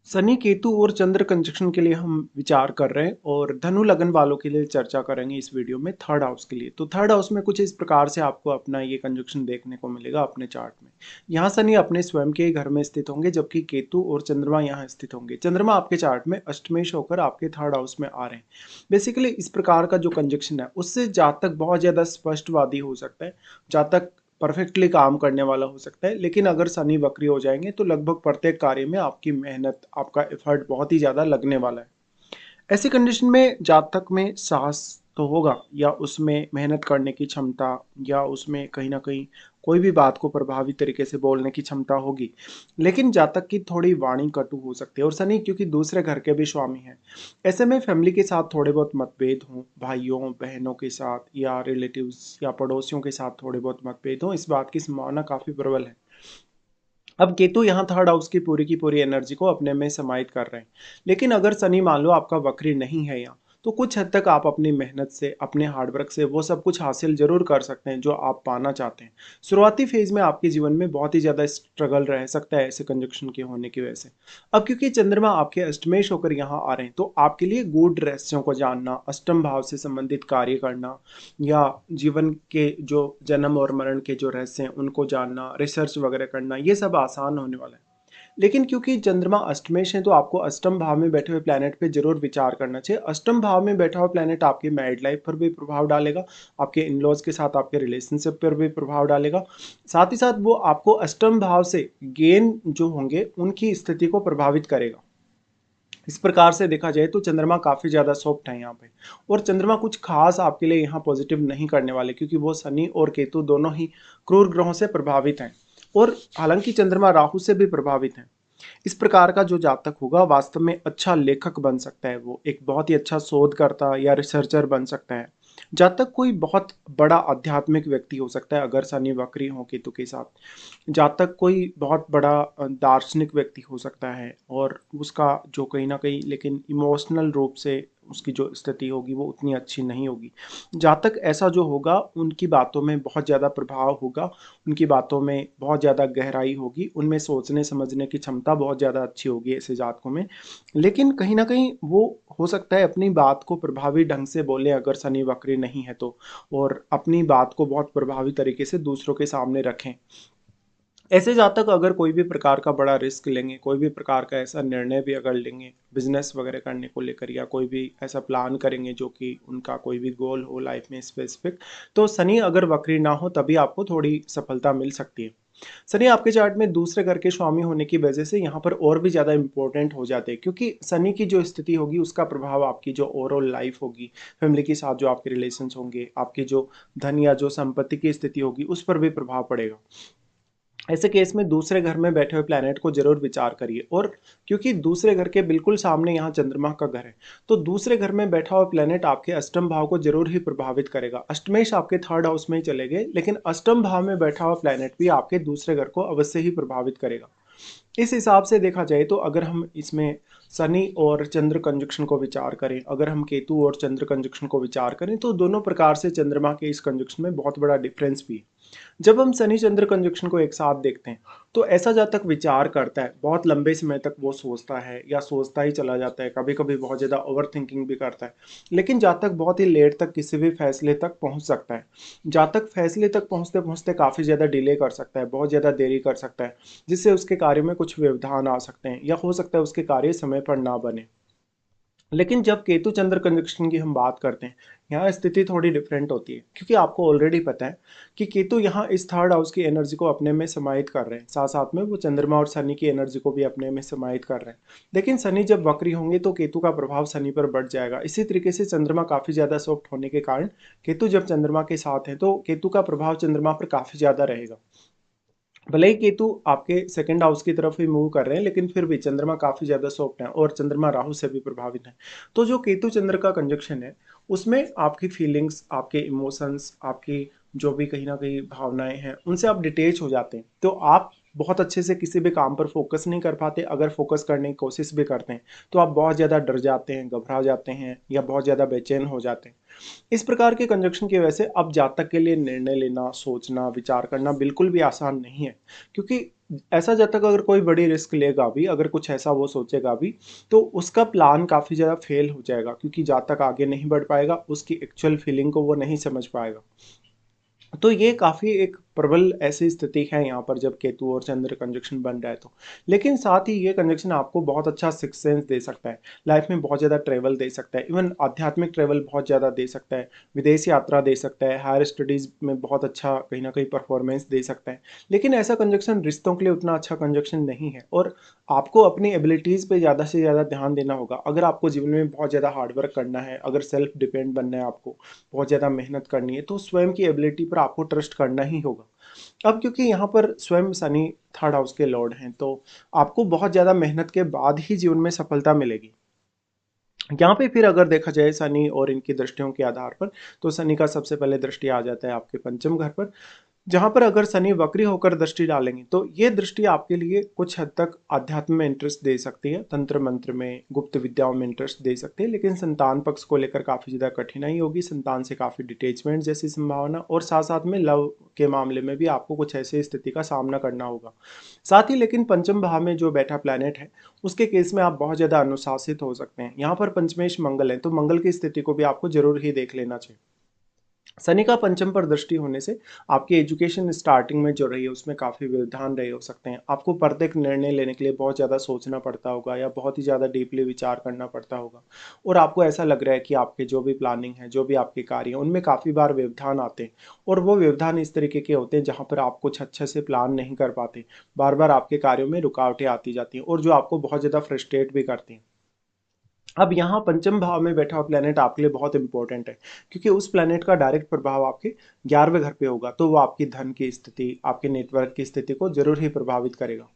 शनि केतु और चंद्र कंजक्शन के लिए हम विचार कर रहे हैं और धनु लगन वालों के लिए चर्चा करेंगे इस वीडियो में थर्ड हाउस के लिए। तो थर्ड हाउस में कुछ इस प्रकार से आपको अपना ये कंजक्शन देखने को मिलेगा अपने चार्ट में। यहाँ शनि अपने स्वयं के ही घर में स्थित होंगे, जबकि केतु और चंद्रमा यहाँ स्थित होंगे। चंद्रमा आपके चार्ट में अष्टमेश होकर आपके थर्ड हाउस में आ रहे हैं। बेसिकली इस प्रकार का जो कंजक्शन है उससे जातक बहुत ज्यादा स्पष्टवादी हो सकता है, जातक परफेक्टली काम करने वाला हो सकता है। लेकिन अगर शनि वक्री हो जाएंगे तो लगभग प्रत्येक कार्य में आपकी मेहनत, आपका एफर्ट बहुत ही ज़्यादा लगने वाला है। ऐसी कंडीशन में जातक में साहस तो होगा, या उसमें मेहनत करने की क्षमता, या उसमें कहीं ना कहीं कोई भी बात को प्रभावी तरीके से बोलने की क्षमता होगी। लेकिन जातक की थोड़ी वाणी कटु हो सकती है, और शनि क्योंकि दूसरे घर के भी स्वामी हैं, ऐसे में फैमिली के साथ थोड़े बहुत मतभेद हों, भाइयों बहनों के साथ या रिलेटिव्स या पड़ोसियों के साथ थोड़े बहुत मतभेद हों, इस बात की संभावना काफ़ी प्रबल है। अब केतु यहाँ थर्ड हाउस की पूरी एनर्जी को अपने में समाहित कर रहे हैं। लेकिन अगर शनि मान लो आपका वक्री नहीं है यहाँ, तो कुछ हद तक आप अपनी मेहनत से, अपने हार्डवर्क से वो सब कुछ हासिल जरूर कर सकते हैं जो आप पाना चाहते हैं। शुरुआती फेज में आपके जीवन में बहुत ही ज़्यादा स्ट्रगल रह सकता है ऐसे कंजक्शन के होने की वजह से। अब क्योंकि चंद्रमा आपके अष्टमेश होकर यहाँ आ रहे हैं, तो आपके लिए गूढ़ रहस्यों को जानना, अष्टम भाव से संबंधित कार्य करना, या जीवन के जो जन्म और मरण के जो रहस्य हैं उनको जानना, रिसर्च वगैरह करना, ये सब आसान होने वाला है। लेकिन क्योंकि चंद्रमा अष्टमेश है, तो आपको अष्टम भाव में बैठे हुए प्लैनेट पे जरूर विचार करना चाहिए। अष्टम भाव में बैठा हुआ प्लैनेट आपकी मैरिड लाइफ पर भी प्रभाव डालेगा, आपके इन लॉज के साथ आपके रिलेशनशिप पर भी प्रभाव डालेगा। साथ ही साथ वो आपको अष्टम भाव से गेन जो होंगे उनकी स्थिति को प्रभावित करेगा। इस प्रकार से देखा जाए तो चंद्रमा काफी ज्यादा सॉफ्ट है यहाँ पे। और चंद्रमा कुछ खास आपके लिए यहाँ पॉजिटिव नहीं करने वाले, क्योंकि वो शनि और केतु दोनों ही क्रूर ग्रहों से प्रभावित हैं। और हालांकि चंद्रमा राहु से भी प्रभावित है। इस प्रकार का जो जातक होगा वास्तव में अच्छा लेखक बन सकता है, वो एक बहुत ही अच्छा शोधकर्ता या रिसर्चर बन सकता है। जातक कोई बहुत बड़ा आध्यात्मिक व्यक्ति हो सकता है अगर शनि वक्री हो केतु के साथ। जातक कोई बहुत बड़ा दार्शनिक व्यक्ति हो सकता है, और उसका जो कहीं ना कहीं लेकिन इमोशनल रूप से उसकी जो स्थिति होगी वो उतनी अच्छी नहीं होगी। जातक ऐसा जो होगा उनकी बातों में बहुत ज़्यादा प्रभाव होगा, उनकी बातों में बहुत ज़्यादा गहराई होगी, उनमें सोचने समझने की क्षमता बहुत ज़्यादा अच्छी होगी ऐसे जातकों में। लेकिन कहीं ना कहीं वो हो सकता है अपनी बात को प्रभावी ढंग से बोले अगर शनि वक्री नहीं है तो, और अपनी बात को बहुत प्रभावी तरीके से दूसरों के सामने रखें। ऐसे जातक अगर कोई भी प्रकार का बड़ा रिस्क लेंगे, कोई भी प्रकार का ऐसा निर्णय भी अगर लेंगे बिजनेस वगैरह करने को लेकर, या कोई भी ऐसा प्लान करेंगे जो कि उनका कोई भी गोल हो लाइफ में स्पेसिफिक, तो शनि अगर वक्री ना हो तभी आपको थोड़ी सफलता मिल सकती है। शनि आपके चार्ट में दूसरे घर के स्वामी होने की वजह से यहाँ पर और भी ज़्यादा इंपॉर्टेंट हो जाते हैं, क्योंकि शनि की जो स्थिति होगी उसका प्रभाव आपकी जो ओवरऑल लाइफ होगी, फैमिली के साथ जो आपके रिलेशंस होंगे, आपकी जो धन या जो संपत्ति की स्थिति होगी उस पर भी प्रभाव पड़ेगा। ऐसे केस में दूसरे घर में बैठे हुए प्लैनेट को जरूर विचार करिए। और क्योंकि दूसरे घर के बिल्कुल सामने यहाँ चंद्रमा का घर है, तो दूसरे घर में बैठा हुआ प्लैनेट आपके अष्टम भाव को जरूर ही प्रभावित करेगा। अष्टमेश आपके थर्ड हाउस में ही चले गए, लेकिन अष्टम भाव में बैठा हुआ प्लैनेट भी आपके दूसरे घर को अवश्य ही प्रभावित करेगा। इस हिसाब से देखा जाए तो अगर हम इसमें शनि और चंद्र कंजक्शन को विचार करें, अगर हम केतु और चंद्र कंजक्शन को विचार करें, तो दोनों प्रकार से चंद्रमा के इस कंजक्शन में बहुत बड़ा डिफरेंस भी है। जब हम शनि चंद्र कंजक्शन को एक साथ देखते हैं, तो ऐसा जातक विचार करता है, बहुत लंबे समय तक वो सोचता है या सोचता ही चला जाता है, कभी कभी बहुत ज़्यादा ओवर थिंकिंग भी करता है। लेकिन जातक बहुत ही लेट तक किसी भी फैसले तक पहुंच सकता है। जातक फैसले तक पहुंचते पहुंचते काफ़ी ज़्यादा डिले कर सकता है, बहुत ज़्यादा देरी कर सकता है, जिससे उसके कार्य में कुछ व्यवधान आ सकते हैं, या हो सकता है उसके कार्य समय पर ना बने। लेकिन जब केतु चंद्र कंजक्शन की हम बात करते हैं, यहाँ स्थिति थोड़ी डिफरेंट होती है, क्योंकि आपको ऑलरेडी पता है कि केतु यहाँ इस थर्ड हाउस की एनर्जी को अपने में समाहित कर रहे हैं, साथ साथ में वो चंद्रमा और शनि की एनर्जी को भी अपने में समाहित कर रहे हैं। लेकिन शनि जब वक्री होंगे तो केतु का प्रभाव शनि पर बढ़ जाएगा। इसी तरीके से चंद्रमा काफी ज्यादा सॉफ्ट होने के कारण केतु जब चंद्रमा के साथ है तो केतु का प्रभाव चंद्रमा पर काफी ज्यादा रहेगा। भले ही केतु आपके सेकंड हाउस की तरफ ही मूव कर रहे हैं, लेकिन फिर भी चंद्रमा काफी ज्यादा सॉफ्ट है और चंद्रमा राहु से भी प्रभावित है। तो जो केतु चंद्र का कंजक्शन है उसमें आपकी फीलिंग्स, आपके इमोशंस, आपकी जो भी कहीं ना कहीं भावनाएं हैं उनसे आप डिटेच हो जाते हैं, तो आप बहुत अच्छे से किसी भी काम पर फोकस नहीं कर पाते। अगर फोकस करने की कोशिश भी करते हैं तो आप बहुत ज़्यादा डर जाते हैं, घबरा जाते हैं, या बहुत ज़्यादा बेचैन हो जाते हैं। इस प्रकार के कंजक्शन की वजह से अब जातक के लिए निर्णय लेना, सोचना, विचार करना बिल्कुल भी आसान नहीं है, क्योंकि ऐसा जब तक अगर कोई बड़ी रिस्क लेगा भी, अगर कुछ ऐसा वो सोचेगा भी, तो उसका प्लान काफ़ी ज़्यादा फेल हो जाएगा, क्योंकि जब तक आगे नहीं बढ़ पाएगा, उसकी एक्चुअल फीलिंग को वो नहीं समझ पाएगा। तो ये काफ़ी एक प्रबल ऐसी स्थिति है यहाँ पर जब केतु और चंद्र कंजक्शन बन रहा है तो। लेकिन साथ ही ये कंजक्शन आपको बहुत अच्छा सिक्स सेंस दे सकता है, लाइफ में बहुत ज़्यादा ट्रैवल दे सकता है, इवन आध्यात्मिक ट्रैवल बहुत ज़्यादा दे सकता है, विदेश यात्रा दे सकता है, हायर स्टडीज़ में बहुत अच्छा कहीं ना कहीं परफॉर्मेंस दे सकता है। लेकिन ऐसा कंजक्शन रिश्तों के लिए उतना अच्छा कंजक्शन नहीं है, और आपको अपनी एबिलिटीज़ पे ज़्यादा से ज़्यादा ध्यान देना होगा। अगर आपको जीवन में बहुत ज़्यादा हार्डवर्क करना है, अगर सेल्फ डिपेंड बनना है, आपको बहुत ज़्यादा मेहनत करनी है, तो स्वयं की एबिलिटी पर आपको ट्रस्ट करना ही होगा। अब क्योंकि यहाँ पर स्वयं शनि थर्ड हाउस के लॉर्ड हैं, तो आपको बहुत ज़्यादा मेहनत के बाद ही जीवन में सफलता मिलेगी। यहाँ पे फिर अगर देखा जाए शनि और इनकी दृष्टियों के आधार पर, तो शनि का सबसे पहले दृष्टि आ जाता है आपके पंचम घर पर, जहाँ पर अगर शनि वक्री होकर दृष्टि डालेंगे, तो ये दृष्टि आपके लिए कुछ हद तक अध्यात्म में इंटरेस्ट दे सकती है, तंत्र मंत्र में, गुप्त विद्याओं में इंटरेस्ट दे सकती है, लेकिन संतान पक्ष को लेकर काफ़ी ज़्यादा कठिनाई होगी, संतान से काफ़ी डिटेचमेंट जैसी संभावना, और साथ साथ में लव के मामले में भी आपको कुछ ऐसी स्थिति का सामना करना होगा। साथ ही लेकिन पंचम भाव में जो बैठा प्लैनेट है, उसके केस में आप बहुत ज़्यादा अनुशासित हो सकते हैं। यहाँ पर पंचमेश मंगल है, तो मंगल की स्थिति को भी आपको जरूर ही देख लेना चाहिए। शनि का पंचम पर दृष्टि होने से आपकी एजुकेशन स्टार्टिंग में जो रही है उसमें काफ़ी व्यवधान रहे हो सकते हैं। आपको प्रत्येक निर्णय लेने के लिए बहुत ज़्यादा सोचना पड़ता होगा, या बहुत ही ज़्यादा डीपली विचार करना पड़ता होगा, और आपको ऐसा लग रहा है कि आपके जो भी प्लानिंग है, जो भी आपके कार्य हैं, उनमें काफ़ी बार व्यवधान आते हैं, और वो व्यवधान इस तरीके के होते हैं जहाँ पर आप कुछ अच्छे से प्लान नहीं कर पाते, बार बार आपके कार्यों में रुकावटें आती जाती हैं, और जो आपको बहुत ज़्यादा फ्रस्ट्रेट भी करती हैं। अब यहाँ पंचम भाव में बैठा हुआ प्लेनेट आपके लिए बहुत इंपॉर्टेंट है, क्योंकि उस प्लेनेट का डायरेक्ट प्रभाव आपके 11वें घर पे होगा, तो वो आपकी धन की स्थिति, आपके नेटवर्क की स्थिति को जरूर ही प्रभावित करेगा।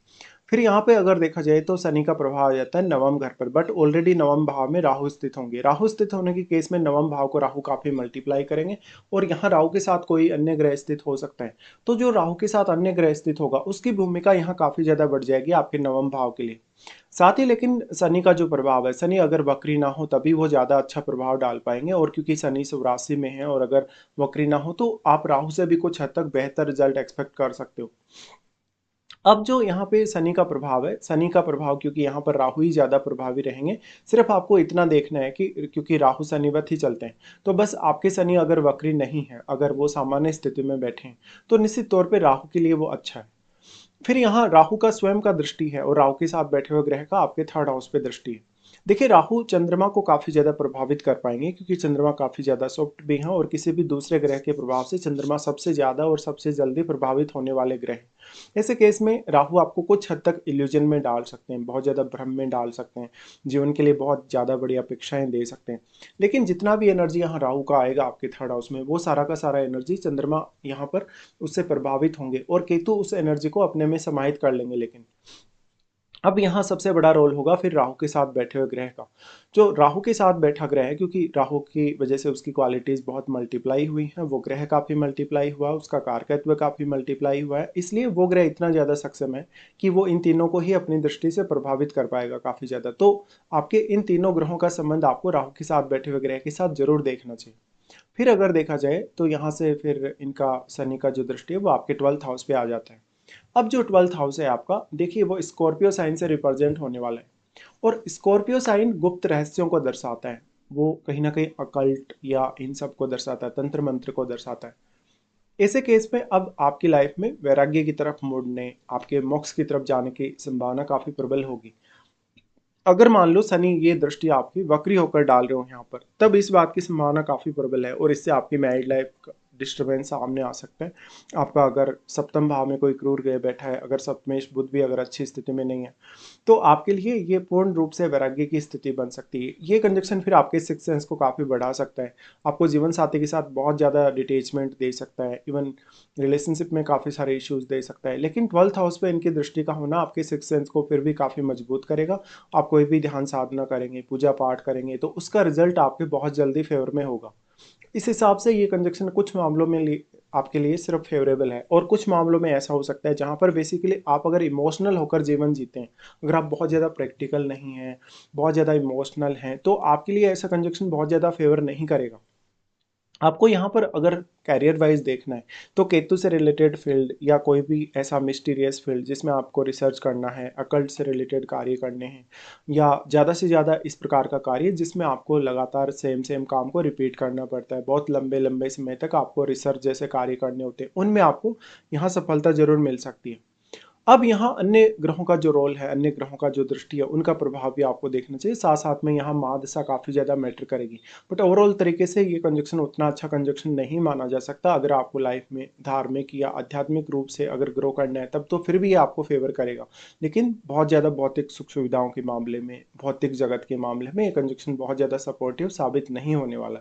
फिर यहाँ पे अगर देखा जाए तो शनि का प्रभाव आ जाता है नवम घर पर, बट ऑलरेडी नवम भाव में राहु स्थित होंगे। राहु स्थित होने के केस में नवम भाव को राहु काफी मल्टीप्लाई करेंगे, और यहाँ राहु के साथ कोई अन्य ग्रह स्थित हो सकता है, तो जो राहु के साथ अन्य ग्रह स्थित होगा उसकी भूमिका यहाँ काफी ज्यादा बढ़ जाएगी आपके नवम भाव के लिए। साथ ही लेकिन शनि का जो प्रभाव है, शनि अगर वक्री ना हो तभी वो ज़्यादा अच्छा प्रभाव डाल पाएंगे, और क्योंकि शनि स्वराशि में है, और अगर वक्री ना हो तो आप राहु से भी कुछ हद तक बेहतर रिजल्ट एक्सपेक्ट कर सकते हो। अब जो यहाँ पे शनि का प्रभाव है, शनि का प्रभाव क्योंकि यहाँ पर राहु ही ज़्यादा प्रभावी रहेंगे, सिर्फ आपको इतना देखना है कि क्योंकि राहु शनिवत ही चलते हैं, तो बस आपके शनि अगर वक्री नहीं है, अगर वो सामान्य स्थिति में बैठे हैं, तो निश्चित तौर पे राहु के लिए वो अच्छा है। फिर यहाँ राहु का स्वयं का दृष्टि है, और राहु के साथ बैठे हुए ग्रह का आपके थर्ड हाउस पे दृष्टि है। देखिए, राहु चंद्रमा को काफी ज्यादा प्रभावित कर पाएंगे, क्योंकि चंद्रमा काफी ज्यादा सॉफ्ट भी है, और किसी भी दूसरे ग्रह के प्रभाव से चंद्रमा सबसे ज्यादा और सबसे जल्दी प्रभावित होने वाले ग्रह हैं। ऐसे केस में राहु आपको कुछ हद तक इल्यूजन में डाल सकते हैं, बहुत ज्यादा भ्रम में डाल सकते हैं, जीवन के लिए बहुत ज्यादा बड़ी अपेक्षाएं दे सकते हैं। लेकिन जितना भी एनर्जी यहाँ राहु का आएगा आपके थर्ड हाउस में, वो सारा का सारा एनर्जी चंद्रमा यहाँ पर उससे प्रभावित होंगे, और केतु उस एनर्जी को अपने में समाहित कर लेंगे। लेकिन अब यहाँ सबसे बड़ा रोल होगा फिर राहु के साथ बैठे हुए ग्रह का। जो राहु के साथ बैठा ग्रह है, क्योंकि राहु की वजह से उसकी क्वालिटीज बहुत मल्टीप्लाई हुई हैं, वो ग्रह काफी मल्टीप्लाई हुआ, उसका कारकत्व काफी मल्टीप्लाई हुआ है, इसलिए वो ग्रह इतना ज्यादा सक्षम है कि वो इन तीनों को ही अपनी दृष्टि से प्रभावित कर पाएगा काफी ज्यादा। तो आपके इन तीनों ग्रहों का संबंध आपको राहु के साथ बैठे हुए ग्रह के साथ जरूर देखना चाहिए। फिर अगर देखा जाए तो यहाँ से फिर इनका शनि का जो दृष्टि है वो आपके 12th हाउस पे आ जाता है। अब जो 12th हाउस है आपका, देखिए वो स्कॉर्पियो साइन से रिप्रेजेंट होने वाला है, और स्कॉर्पियो साइन गुप्त रहस्यों को दर्शाता है, वो कहीं ना कहीं अकल्ट या इन सब को दर्शाता है, तंत्र मंत्र को दर्शाता है। ऐसे केस में अब आपकी लाइफ में वैराग्य की तरफ मुड़ने, आपके मोक्ष की तरफ जाने की संभावना काफी प्रबल होगी। अगर मान लो शनि ये दृष्टि आपकी वक्री होकर डाल रहे हो यहाँ पर, तब इस बात की संभावना काफी प्रबल है, और इससे आपकी मैरिड लाइफ डिस्टर्बेंस सामने आ सकता है। आपका अगर सप्तम भाव में कोई क्रूर ग्रह बैठा है, अगर सप्तमेश बुध भी अगर अच्छी स्थिति में नहीं है, तो आपके लिए ये पूर्ण रूप से वैराग्य की स्थिति बन सकती है। ये कंजक्शन फिर आपके सिक्स सेंस को काफी बढ़ा सकता है, आपको जीवन साथी के साथ बहुत ज्यादा डिटेचमेंट दे सकता है, इवन रिलेशनशिप में काफी सारे इश्यूज दे सकता है। लेकिन 12th हाउस पे इनकी दृष्टि का होना आपके सिक्स सेंस को फिर भी काफी मजबूत करेगा। आप कोई भी ध्यान साधना करेंगे, पूजा पाठ करेंगे, तो उसका रिजल्ट आपके बहुत जल्दी फेवर में होगा। इस हिसाब से ये कंजक्शन कुछ मामलों में आपके लिए सिर्फ फेवरेबल है, और कुछ मामलों में ऐसा हो सकता है जहां पर बेसिकली आप अगर इमोशनल होकर जीवन जीते हैं, अगर आप बहुत ज़्यादा प्रैक्टिकल नहीं हैं, बहुत ज़्यादा इमोशनल हैं, तो आपके लिए ऐसा कंजक्शन बहुत ज़्यादा फेवर नहीं करेगा। आपको यहाँ पर अगर कैरियर वाइज देखना है तो केतु से रिलेटेड फील्ड या कोई भी ऐसा मिस्टीरियस फील्ड जिसमें आपको रिसर्च करना है, अकल्ट से रिलेटेड कार्य करने हैं, या ज़्यादा से ज़्यादा इस प्रकार का कार्य जिसमें आपको लगातार सेम सेम काम को रिपीट करना पड़ता है, बहुत लंबे लंबे समय तक आपको रिसर्च जैसे कार्य करने होते हैं, उनमें आपको यहाँ सफलता जरूर मिल सकती है। अब यहाँ अन्य ग्रहों का जो रोल है, अन्य ग्रहों का जो दृष्टि है, उनका प्रभाव भी आपको देखना चाहिए। साथ साथ में यहाँ महादशा काफ़ी ज़्यादा मैटर करेगी। बट ओवरऑल तरीके से ये कंजक्शन उतना अच्छा कंजक्शन नहीं माना जा सकता। अगर आपको लाइफ में धार्मिक या आध्यात्मिक रूप से अगर ग्रो करना है तब तो फिर भी ये आपको फेवर करेगा। लेकिन बहुत ज़्यादा भौतिक सुख सुविधाओं के मामले में, भौतिक जगत के मामले में ये कंजक्शन बहुत ज़्यादा सपोर्टिव साबित नहीं होने वाला।